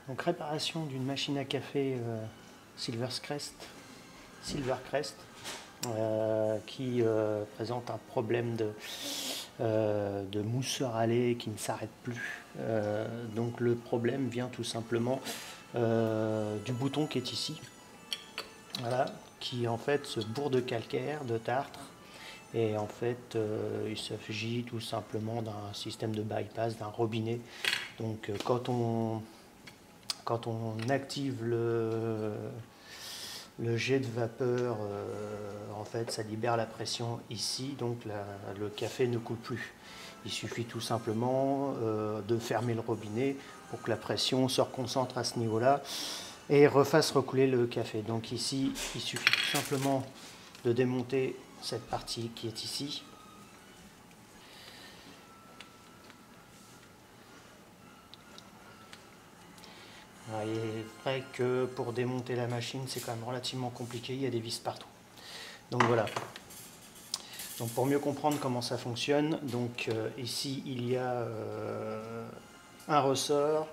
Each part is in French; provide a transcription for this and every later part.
Donc réparation d'une machine à café Silvercrest qui présente un problème de mousseur à lait qui ne s'arrête plus. Donc le problème vient tout simplement du bouton qui est ici, voilà, qui en fait se bourre de calcaire, de tartre. Et en fait, il s'agit tout simplement d'un système de bypass, d'un robinet. Donc quand on active le jet de vapeur, en fait, ça libère la pression ici, donc le café ne coule plus. Il suffit tout simplement de fermer le robinet pour que la pression se reconcentre à ce niveau-là et refasse recouler le café. Donc ici, il suffit tout simplement de démonter cette partie qui est ici. Il est vrai que pour démonter la machine, c'est quand même relativement compliqué, il y a des vis partout. Donc voilà. Donc pour mieux comprendre comment ça fonctionne, donc ici il y a un ressort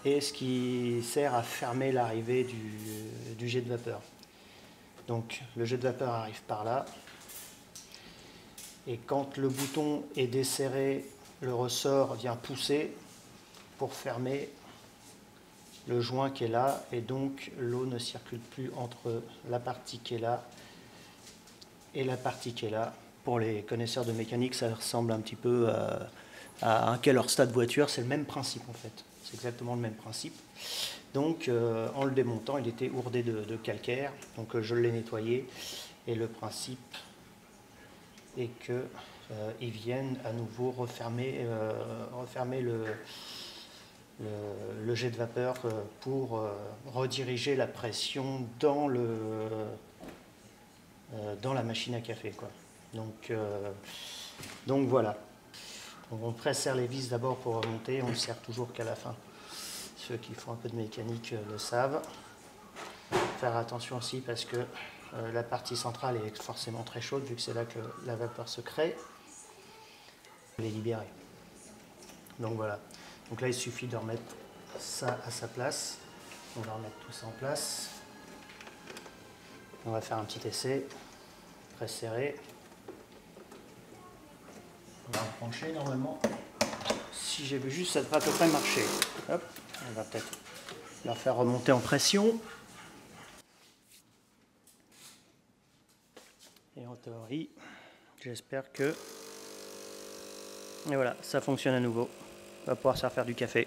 et ce qui sert à fermer l'arrivée du jet de vapeur. Donc le jet de vapeur arrive par là. Et quand le bouton est desserré, le ressort vient pousser pour fermer le joint qui est là, et donc l'eau ne circule plus entre la partie qui est là et la partie qui est là. Pour les connaisseurs de mécanique, ça ressemble un petit peu à un calerstat de voiture, c'est le même principe en fait, c'est exactement le même principe. Donc en le démontant, il était ourdé de calcaire, donc je l'ai nettoyé, et le principe est que ils viennent à nouveau refermer le jet de vapeur pour rediriger la pression dans la machine à café, quoi. Donc voilà. Donc on presserre les vis d'abord pour remonter, on ne serre toujours qu'à la fin. Ceux qui font un peu de mécanique le savent. Faire attention aussi parce que la partie centrale est forcément très chaude vu que c'est là que la vapeur se crée. Les libérer. Donc voilà. Donc là il suffit de remettre ça à sa place. On va remettre tout ça en place. On va faire un petit essai. Très serré. On va brancher normalement. Si j'ai vu juste, ça devrait à peu près marcher. Hop, on va peut-être la faire remonter en pression. Et en théorie, j'espère que... Et voilà, ça fonctionne à nouveau. On va pouvoir se refaire du café.